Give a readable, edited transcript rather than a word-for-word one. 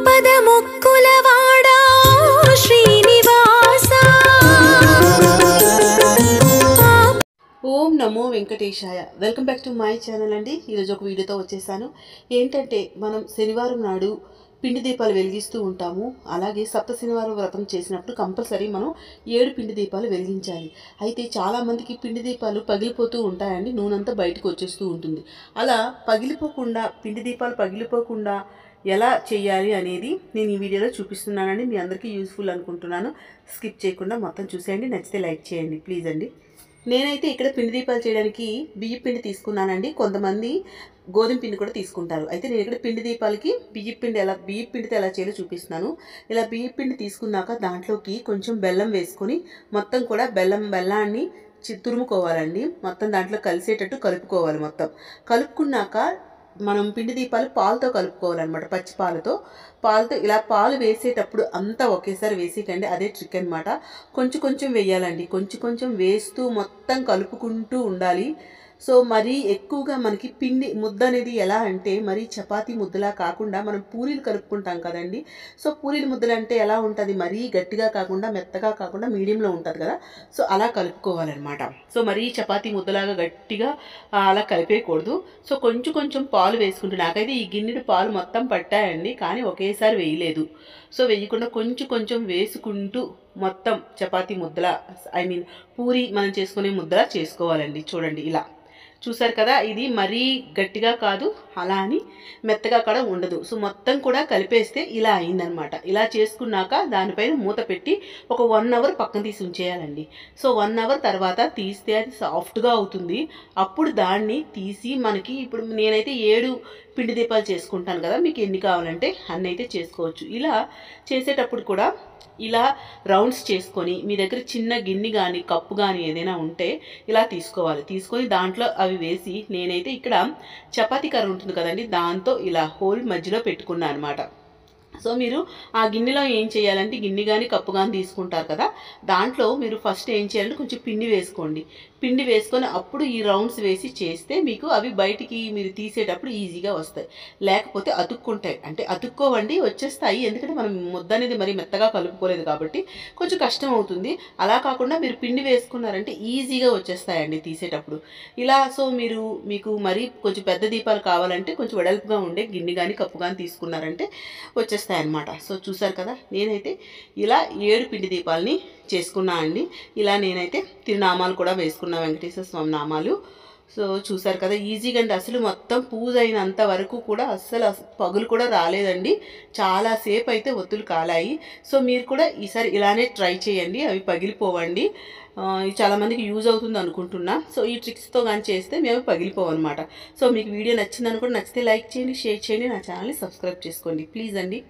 పదముక్కులవాడా Srinivasa Om Namo Venkatesaya. Welcome back to my channel అండి. ఈరోజు ఒక వీడియోతో వచ్చేసాను. ఏంటంటే మనం శనివారం నాడు పిండి దీపాలు వెలిగిస్తూ ఉంటాము. అలాగే సప్త శనివారం వ్రతం చేసినప్పుడు కంపల్సరీ మనం 7 పిండి దీపాలు వెలిగించాలి. అయితే చాలామందికి పిండి దీపాలు పగిలిపోతూ ఉంటాయండి, నూనెంతా బయటకు వచ్చేస్తూ ఉంటుంది. అలా పగిలిపోకుండా, పిండి దీపాలు పగిలిపోకుండా ఎలా చేయాలి అనేది నేను ఈ వీడియోలో చూపిస్తున్నానండి. మీ అందరికీ యూస్ఫుల్ అనుకుంటున్నాను. స్కిప్ చేయకుండా మొత్తం చూసేయండి. నచ్చితే లైక్ చేయండి ప్లీజ్ అండి. నేనైతే ఇక్కడ పిండి దీపాలు చేయడానికి బియ్య పిండి తీసుకున్నానండి. కొంతమంది గోధుమ పిండి కూడా తీసుకుంటారు. అయితే నేను ఇక్కడ పిండి దీపాలకి బియ్య పిండితో ఎలా చేయాలో చూపిస్తున్నాను. ఇలా బియ్య పిండి తీసుకున్నాక దాంట్లోకి కొంచెం బెల్లం వేసుకొని మొత్తం కూడా బెల్లాన్ని తురుముకోవాలండి. మొత్తం దాంట్లో కలిసేటట్టు కలుపుకోవాలి. మొత్తం కలుపుకున్నాక మనం పిండి దీపాలు పాలతో కలుపుకోవాలన్నమాట. పచ్చి పాలతో ఇలా పాలు వేసేటప్పుడు అంతా ఒకేసారి వేసేటండి. అదే ట్రిక్ అనమాట. కొంచెం కొంచెం వేయాలండి. కొంచెం కొంచెం వేస్తూ మొత్తం కలుపుకుంటూ ఉండాలి. సో మరీ ఎక్కువగా మనకి పిండి ముద్ద అనేది ఎలా అంటే మరీ చపాతీ ముద్దలా కాకుండా మనం పూరీలు కలుపుకుంటాం కదండి. సో పూరీల ముద్దలు అంటే ఎలా ఉంటుంది, మరీ గట్టిగా కాకుండా మెత్తగా కాకుండా మీడియంలో ఉంటుంది కదా. సో అలా కలుపుకోవాలన్నమాట. సో మరీ చపాతీ ముద్దలాగా గట్టిగా అలా కలిపేయకూడదు. సో కొంచెం కొంచెం పాలు వేసుకుంటూ, నాకైతే ఈ గిన్నెడు పాలు మొత్తం పట్టాయండి, కానీ ఒకేసారి వేయలేదు. సో వేయకుండా కొంచెం కొంచెం వేసుకుంటూ మొత్తం చపాతీ ముద్దలా, పూరి మనం చేసుకునే ముద్దలా చేసుకోవాలండి. చూడండి ఇలా చూసారు కదా. ఇది మరీ గట్టిగా కాదు, అలా అని మెత్తగా కూడా ఉండదు. సో మొత్తం కూడా కలిపేస్తే ఇలా అయిందనమాట. ఇలా చేసుకున్నాక దానిపైన మూత పెట్టి ఒక 1 అవర్ పక్కన తీసి ఉంచేయాలండి. సో 1 అవర్ తర్వాత తీస్తే అది సాఫ్ట్గా అవుతుంది. అప్పుడు దాన్ని తీసి మనకి, ఇప్పుడు నేనైతే 7 పిండి దీపాలు చేసుకుంటాను కదా, మీకు ఎన్ని కావాలంటే అన్ని అయితే చేసుకోవచ్చు. ఇలా చేసేటప్పుడు కూడా ఇలా రౌండ్స్ చేసుకొని మీ దగ్గర చిన్న గిన్నె కానీ కప్పు కానీ ఏదైనా ఉంటే ఇలా తీసుకోవాలి. తీసుకొని దాంట్లో అవి వేసి, నేనైతే ఇక్కడ చపాతీ కర్ర ఉంటుంది కదండి, దాంతో ఇలా హోల్ మధ్యలో పెట్టుకున్నాను అనమాట. సో మీరు ఆ గిన్నెలో ఏం చేయాలంటే, గిన్నె కానీ కప్పు కానీ తీసుకుంటారు కదా, దాంట్లో మీరు ఫస్ట్ ఏం చేయాలంటే కొంచెం పిండి వేసుకోండి. పిండి వేసుకొని అప్పుడు ఈ రౌండ్స్ వేసి చేస్తే మీకు అవి బయటికి మీరు తీసేటప్పుడు ఈజీగా వస్తాయి. లేకపోతే అతుక్కుంటాయి, అంటే అతుక్కోవండి, వచ్చేస్తాయి. ఎందుకంటే మనం ముద్ద అనేది మరి మెత్తగా కలుపుకోలేదు కాబట్టి కొంచెం కష్టం అవుతుంది. అలా కాకుండా మీరు పిండి వేసుకున్నారంటే ఈజీగా వచ్చేస్తాయండి తీసేటప్పుడు ఇలా. సో మీకు మరి కొంచెం పెద్ద దీపాలు కావాలంటే కొంచెం వెడల్పుగా ఉండే గిన్నె కానీ కప్పు కానీ తీసుకున్నారంటే వచ్చేస్తాయన్నమాట. సో చూసారు కదా, నేనైతే ఇలా 7 పిండి దీపాలని చేసుకున్నా అండి. ఇలా నేనైతే తిరునామాలు కూడా వేసుకున్నా, వెంకటేశ్వర స్వామి నామాలు. సో చూసారు కదా, ఈజీగా అండి. అసలు మొత్తం పూజ అయినంత వరకు కూడా అస్సలు పగులు కూడా రాలేదండి. చాలాసేపు అయితే ఒత్తులు కాలాయి. సో మీరు కూడా ఈసారి ఇలానే ట్రై చేయండి, అవి పగిలిపోవండి. చాలామందికి యూజ్ అవుతుంది అనుకుంటున్నా. సో ఈ ట్రిక్స్తో కానీ చేస్తే మేము పగిలిపోవన్నమాట. సో మీకు వీడియో నచ్చింది అనుకుంటే నచ్చితే లైక్ చేయండి, షేర్ చేయండి, నా ఛానల్ని సబ్స్క్రైబ్ చేసుకోండి ప్లీజ్ అండి.